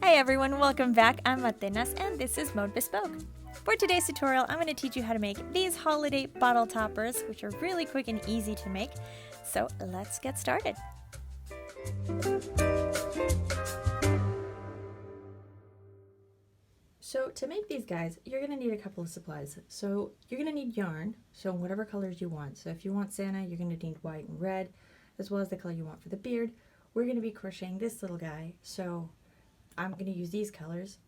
Hey everyone, welcome back. I'm Atenas and this is Mode Bespoke. For today's tutorial, I'm going to teach you how to make these holiday bottle toppers, which are really quick and easy to make. So let's get started. So to make these guys, you're going to need a couple of supplies. So you're going to need yarn, so whatever colors you want. So if you want Santa, you're going to need white and red, as well as the color you want for the beard. We're going to be crocheting this little guy, so I'm going to use these colors.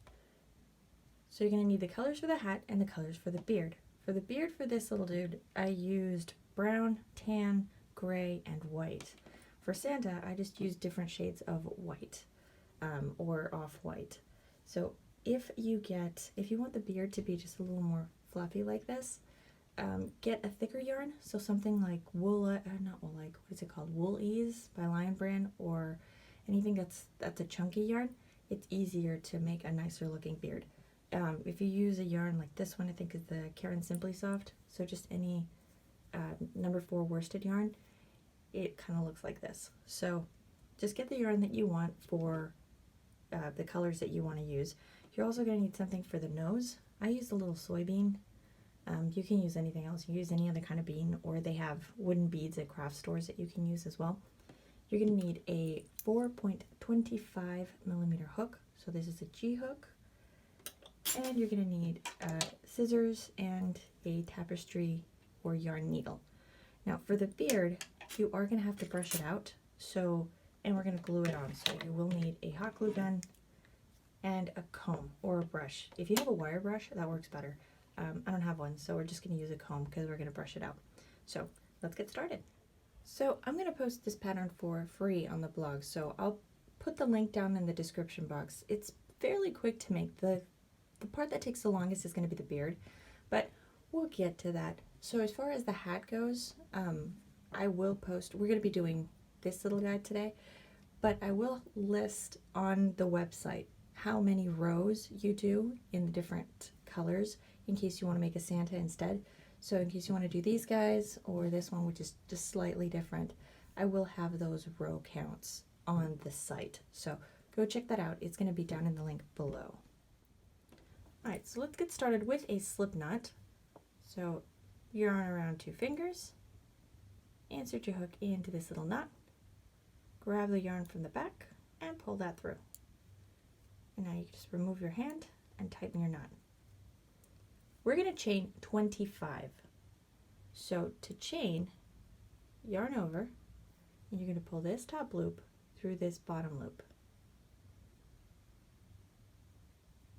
So you're going to need the colors for the hat and the colors for the beard. For the beard for this little dude, I used brown, tan, gray, and white. For Santa, I just used different shades of white or off-white. So if you want the beard to be just a little more fluffy like this, get a thicker yarn. So something like Wool Ease by Lion Brand, or anything that's a chunky yarn. It's easier to make a nicer looking beard. If you use a yarn like this one, I think is the Caron Simply Soft, so just any number 4 worsted yarn, it kind of looks like this. So just get the yarn that you want for the colors that you want to use. You're also going to need something for the nose. I used a little soybean. You can use anything else. You can use any other kind of bean, or they have wooden beads at craft stores that you can use as well. You're going to need a 4.25 millimeter hook. So this is a G hook. And you're going to need scissors and a tapestry or yarn needle. Now for the beard, you are going to have to brush it out. And we're going to glue it on. So you will need a hot glue gun and a comb or a brush. If you have a wire brush, that works better. I don't have one, so we're just going to use a comb because we're going to brush it out. So let's get started. So I'm going to post this pattern for free on the blog, so I'll put the link down in the description box. It's fairly quick to make. The part that takes the longest is going to be the beard, but we'll get to that. So as far as the hat goes, I will post, we're going to be doing this little guy today, but I will list on the website how many rows you do in the different colors in case you want to make a Santa instead. So in case you want to do these guys or this one, which is just slightly different, I will have those row counts on the site. So go check that out. It's going to be down in the link below. Alright, so let's get started with a slip knot. So yarn around 2 fingers, insert your hook into this little knot, grab the yarn from the back, and pull that through. And now you just remove your hand and tighten your knot. We're going to chain 25. So to chain, yarn over, and you're going to pull this top loop through this bottom loop.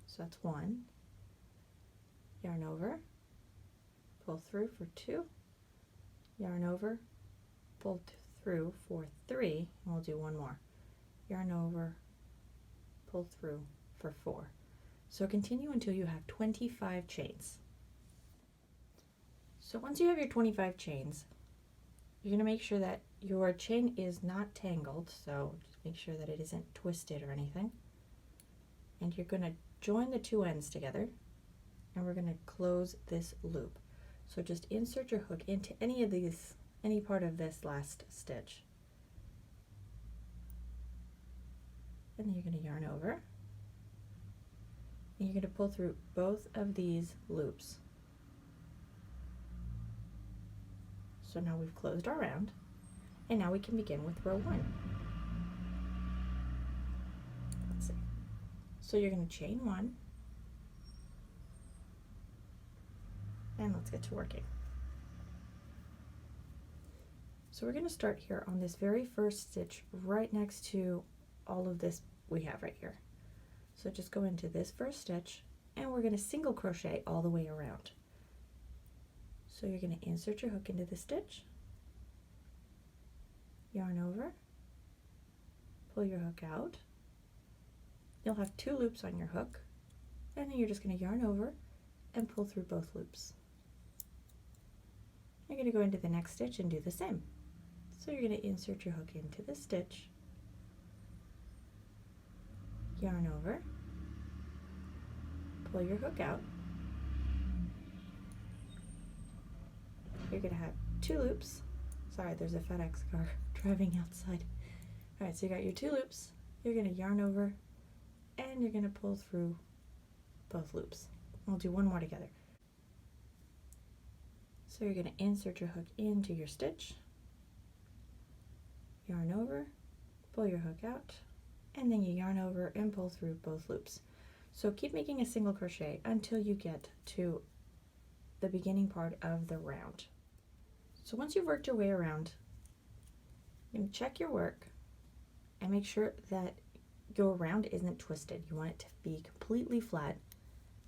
So that's 1. Yarn over, pull through for 2, yarn over, pull through for 3, and we'll do 1 more. Yarn over, pull through for 4. So continue until you have 25 chains. So once you have your 25 chains, you're going to make sure that your chain is not tangled, so just make sure that it isn't twisted or anything. And you're going to join the 2 ends together, and we're going to close this loop. So just insert your hook into any part of this last stitch. And then you're going to yarn over. And you're going to pull through both of these loops. So now we've closed our round, and now we can begin with row 1. Let's see. So you're going to chain 1, and let's get to working. So we're going to start here on this very first stitch right next to all of this we have right here. So just go into this first stitch, and we're going to single crochet all the way around. So you're going to insert your hook into the stitch, yarn over, pull your hook out. You'll have 2 loops on your hook, and then you're just going to yarn over and pull through both loops. You're going to go into the next stitch and do the same. So you're going to insert your hook into the stitch, yarn over, pull your hook out. You're going to have 2 loops. Sorry, there's a FedEx car driving outside. Alright, so you got your 2 loops. You're going to yarn over, and you're going to pull through both loops. We'll do one more together. So you're going to insert your hook into your stitch, yarn over, pull your hook out, and then you yarn over and pull through both loops. So keep making a single crochet until you get to the beginning part of the round. So once you've worked your way around, you can check your work and make sure that your round isn't twisted. You want it to be completely flat.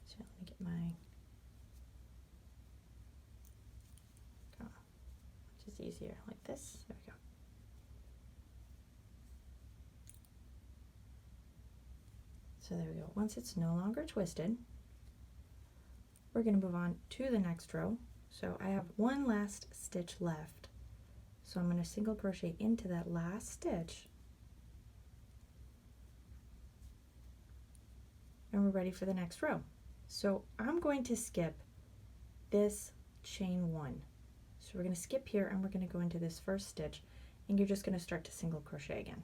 So let me get my, which is easier, like this. There we go. So there we go. Once it's no longer twisted, we're going to move on to the next row. So I have one last stitch left. So I'm going to single crochet into that last stitch. And we're ready for the next row. So I'm going to skip this chain one. So we're going to skip here and we're going to go into this first stitch, and you're just going to start to single crochet again.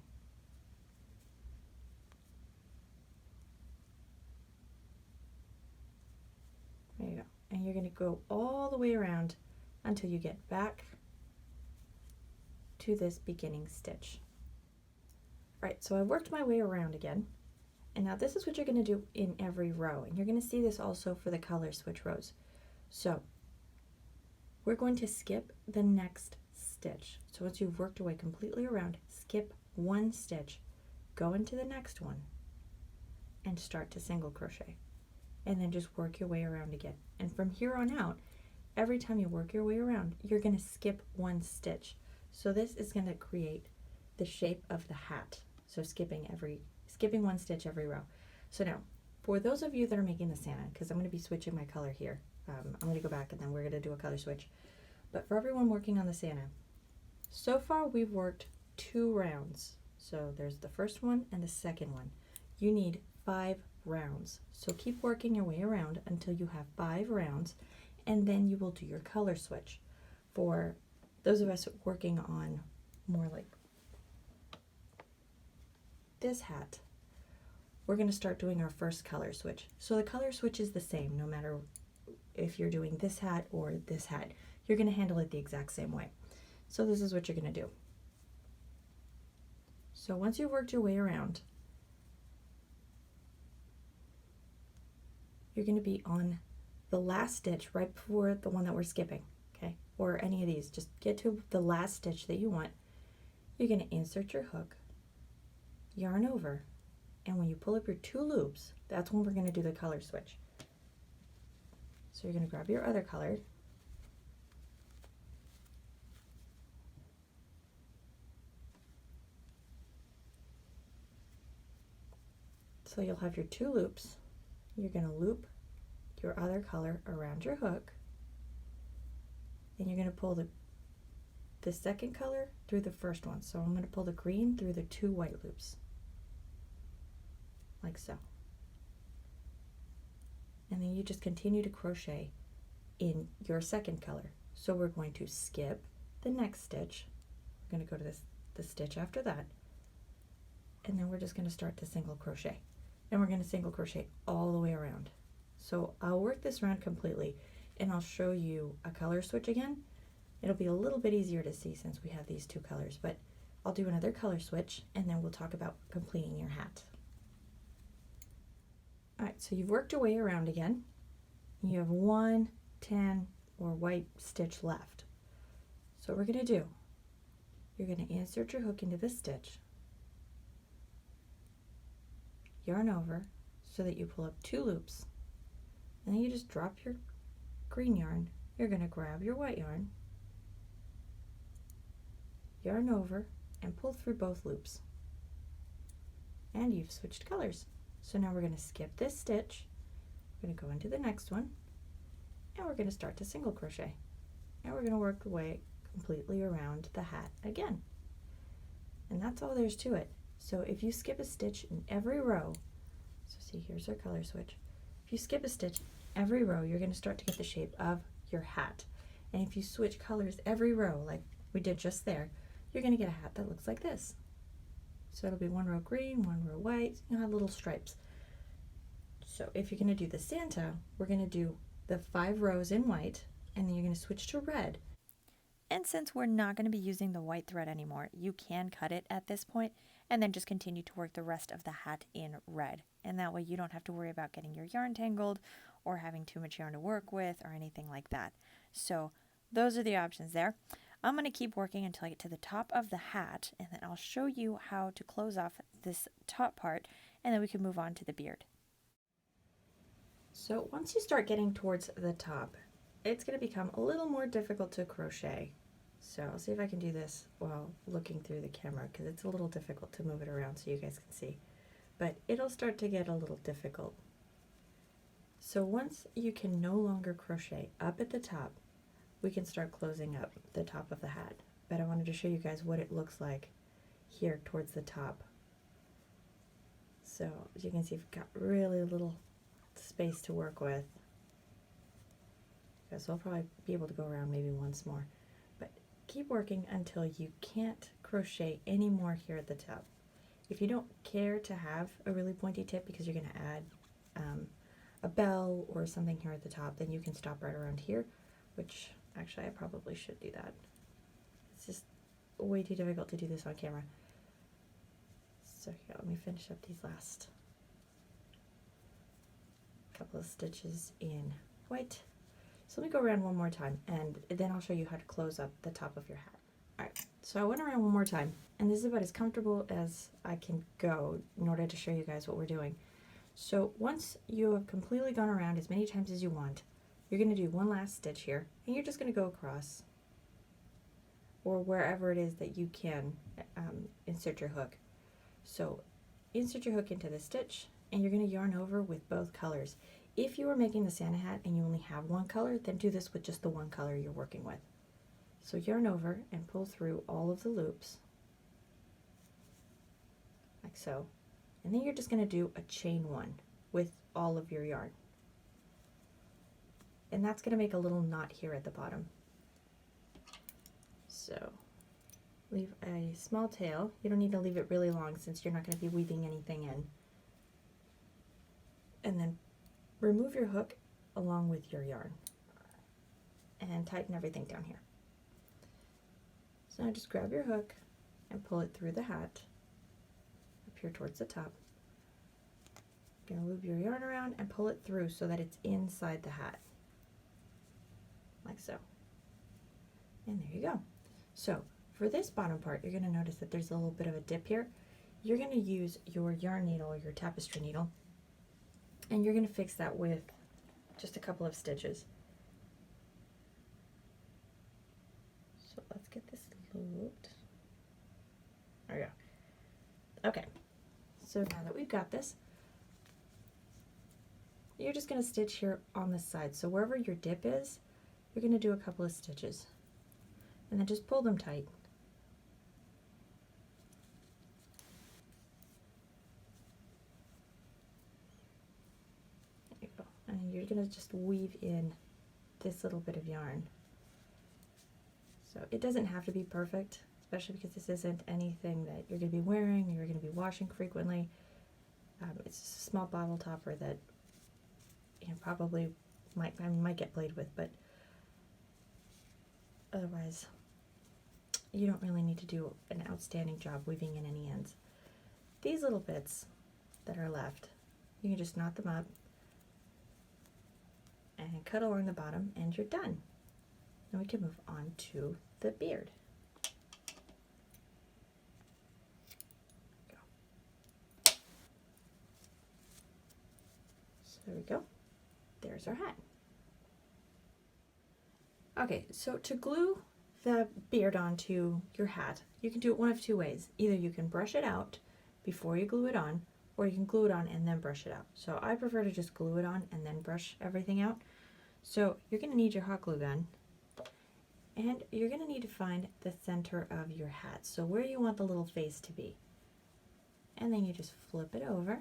There you go. And you're going to go all the way around until you get back to this beginning stitch. All right, so I worked my way around again. And now this is what you're going to do in every row. And you're going to see this also for the color switch rows. So we're going to skip the next stitch. So once you've worked your way completely around, skip one stitch, go into the next one, and start to single crochet. And then just work your way around again. And from here on out, every time you work your way around, you're going to skip one stitch. So this is going to create the shape of the hat. So skipping one stitch every row. So now, for those of you that are making the Santa, because I'm going to be switching my color here, I'm going to go back and then we're going to do a color switch. But for everyone working on the Santa, so far we've worked 2 rounds. So there's the first one and the second one. You need 5 rounds. So keep working your way around until you have 5 rounds, and then you will do your color switch. For those of us working on more like this hat, we're going to start doing our first color switch. So the color switch is the same no matter if you're doing this hat or this hat. You're going to handle it the exact same way. So this is what you're going to do. So once you've worked your way around, you're going to be on the last stitch right before the one that we're skipping, okay? Or any of these. Just get to the last stitch that you want. You're going to insert your hook, yarn over, and when you pull up your 2 loops, that's when we're going to do the color switch. So you're going to grab your other color, so you'll have your 2 loops. You're going to loop your other color around your hook, and you're going to pull the second color through the first one. So I'm going to pull the green through the 2 white loops, like so. And then you just continue to crochet in your second color. So we're going to skip the next stitch. We're going to go to the stitch after that, and then we're just going to start to single crochet. And we're going to single crochet all the way around. So I'll work this round completely and I'll show you a color switch again. It'll be a little bit easier to see since we have these 2 colors, but I'll do another color switch and then we'll talk about completing your hat. Alright, so you've worked your way around again. You have 1 tan or white stitch left. So what we're going to do, you're going to insert your hook into this stitch, yarn over so that you pull up 2 loops, and then you just drop your green yarn. You're going to grab your white yarn, yarn over, and pull through both loops, and you've switched colors. So now we're going to skip this stitch, we're going to go into the next one, and we're going to start to single crochet, and we're going to work our way completely around the hat again. And that's all there's to it. So if you skip a stitch in every row, so see, here's our color switch. If you skip a stitch every row, you're going to start to get the shape of your hat. And if you switch colors every row, like we did just there, you're going to get a hat that looks like this. So it'll be 1 row green, 1 row white, you'll have little stripes. So if you're going to do the Santa, we're going to do the 5 rows in white, and then you're going to switch to red. And since we're not going to be using the white thread anymore, you can cut it at this point and then just continue to work the rest of the hat in red. And that way you don't have to worry about getting your yarn tangled or having too much yarn to work with or anything like that. So those are the options there. I'm going to keep working until I get to the top of the hat, and then I'll show you how to close off this top part, and then we can move on to the beard. So once you start getting towards the top, it's going to become a little more difficult to crochet. So I'll see if I can do this while looking through the camera, because it's a little difficult to move it around so you guys can see. But it'll start to get a little difficult. So once you can no longer crochet up at the top, we can start closing up the top of the hat. But I wanted to show you guys what it looks like here towards the top. So as you can see, we've got really little space to work with. So I'll probably be able to go around maybe once more. But keep working until you can't crochet anymore here at the top. If you don't care to have a really pointy tip because you're going to add a bell or something here at the top, then you can stop right around here, which actually I probably should do that. It's just way too difficult to do this on camera. So here, let me finish up these last couple of stitches in white. So let me go around one more time, and then I'll show you how to close up the top of your hat. Alright, so I went around one more time, and this is about as comfortable as I can go in order to show you guys what we're doing. So once you have completely gone around as many times as you want, you're going to do one last stitch here, and you're just going to go across, or wherever it is that you can insert your hook. So insert your hook into the stitch, and you're going to yarn over with both colors. If you are making the Santa hat and you only have one color, then do this with just the one color you're working with. So yarn over and pull through all of the loops, like so. And then you're just going to do a chain one with all of your yarn. And that's going to make a little knot here at the bottom. So leave a small tail. You don't need to leave it really long since you're not going to be weaving anything in. And then remove your hook along with your yarn and tighten everything down here. So now just grab your hook and pull it through the hat up here towards the top. You're going to loop your yarn around and pull it through so that it's inside the hat, like so. And there you go. So for this bottom part, you're going to notice that there's a little bit of a dip here. You're going to use your yarn needle or your tapestry needle, and you're going to fix that with just a couple of stitches. So let's get this looped. There we go. Okay, so now that we've got this, you're just going to stitch here on the side. So wherever your dip is, you're going to do a couple of stitches, and then just pull them tight. And you're going to just weave in this little bit of yarn. So it doesn't have to be perfect, especially because this isn't anything that you're going to be wearing or you're going to be washing frequently. It's just a small bottle topper that probably might get played with, but otherwise you don't really need to do an outstanding job weaving in any ends. These little bits that are left, you can just knot them up and cut along the bottom, and you're done. Now we can move on to the beard. So there we go. There's our hat. Okay, so to glue the beard onto your hat, you can do it one of two ways. Either you can brush it out before you glue it on, or you can glue it on and then brush it out. So I prefer to just glue it on and then brush everything out. So you're going to need your hot glue gun, and you're going to need to find the center of your hat, so where you want the little face to be. And then you just flip it over,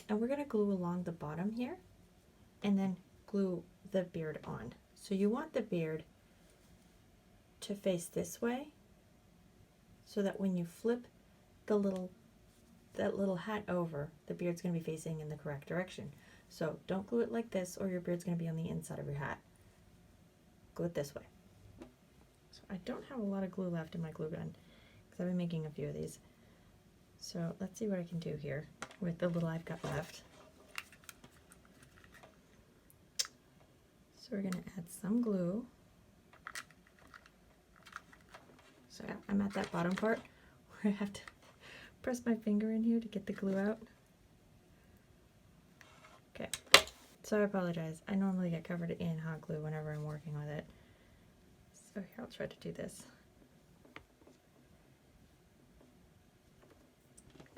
and we're going to glue along the bottom here and then glue the beard on. So you want the beard to face this way so that when you flip the little that little hat over, the beard's going to be facing in the correct direction. So don't glue it like this or your beard's going to be on the inside of your hat. Glue it this way. So I don't have a lot of glue left in my glue gun because I've been making a few of these. So let's see what I can do here with the little I've got left. So we're going to add some glue. So I'm at that bottom part where I have to press my finger in here to get the glue out. Okay, so I apologize. I normally get covered in hot glue whenever I'm working with it. So here, I'll try to do this.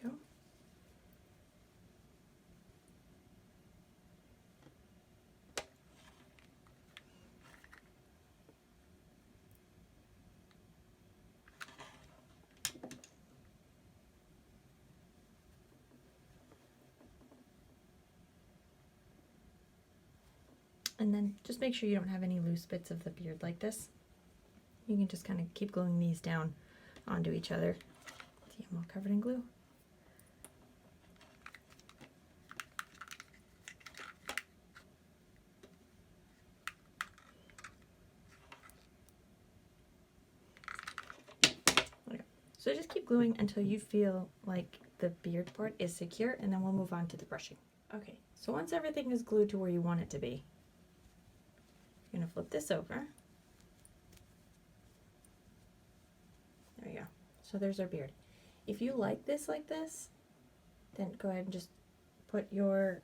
Go. And then just make sure you don't have any loose bits of the beard like this. You can just kind of keep gluing these down onto each other. See, I'm all covered in glue. Okay. So just keep gluing until you feel like the beard part is secure, and then we'll move on to the brushing. Okay, so once everything is glued to where you want it to be, you're going to flip this over. There we go. So there's our beard. If you like this, then go ahead and just put your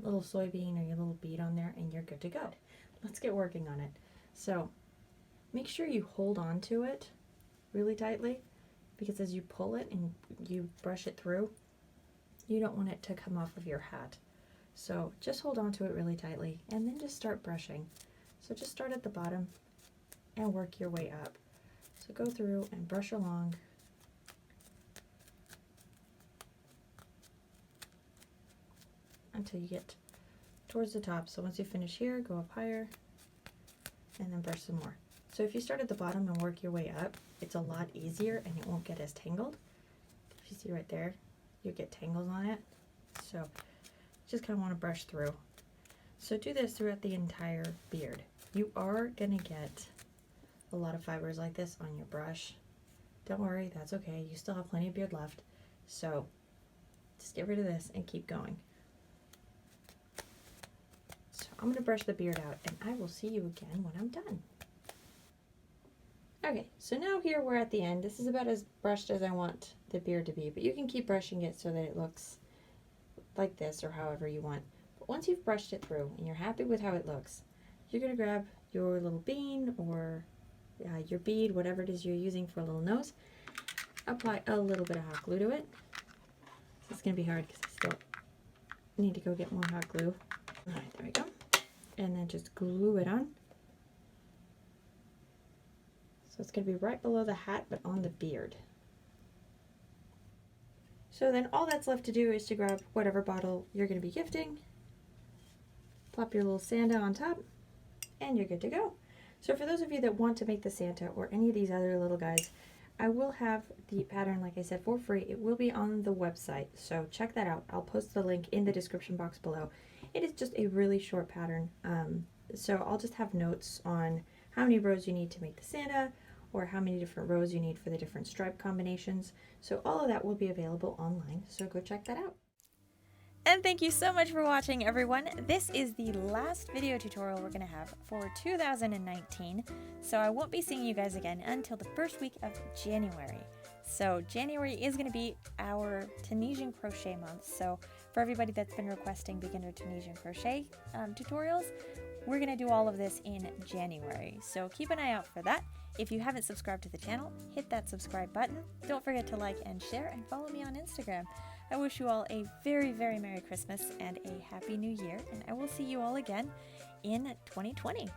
little soybean or your little bead on there and you're good to go. Let's get working on it. So make sure you hold on to it really tightly, because as you pull it and you brush it through, you don't want it to come off of your hat. So just hold on to it really tightly and then just start brushing. So just start at the bottom and work your way up. So go through and brush along. Until you get towards the top. So once you finish here, go up higher and then brush some more. So if you start at the bottom and work your way up, it's a lot easier and it won't get as tangled. If you see right there, you get tangles on it. So just kind of want to brush through. So do this throughout the entire beard. You are going to get a lot of fibers like this on your brush. Don't worry, that's okay. You still have plenty of beard left. So just get rid of this and keep going. So I'm going to brush the beard out and I will see you again when I'm done. Okay, so now here we're at the end. This is about as brushed as I want the beard to be, but you can keep brushing it so that it looks like this or however you want. But once you've brushed it through and you're happy with how it looks, you're going to grab your little bean or your bead, whatever it is you're using for a little nose. Apply a little bit of hot glue to it. This is going to be hard because I still need to go get more hot glue. Alright, there we go. And then just glue it on. So it's going to be right below the hat but on the beard. So then all that's left to do is to grab whatever bottle you're going to be gifting, plop your little Santa on top, and you're good to go. So for those of you that want to make the Santa or any of these other little guys, I will have the pattern, like I said, for free. It will be on the website, so check that out. I'll post the link in the description box below. It is just a really short pattern, so I'll just have notes on how many rows you need to make the Santa, or how many different rows you need for the different stripe combinations. So all of that will be available online, so go check that out. And thank you so much for watching, everyone. This is the last video tutorial we're going to have for 2019, so I won't be seeing you guys again until the first week of January. So January is going to be our Tunisian crochet month, so for everybody that's been requesting beginner Tunisian crochet tutorials, we're going to do all of this in January, so keep an eye out for that. If you haven't subscribed to the channel, hit that subscribe button. Don't forget to like and share, and follow me on Instagram. I wish you all a very, very Merry Christmas and a Happy New Year, and I will see you all again in 2020.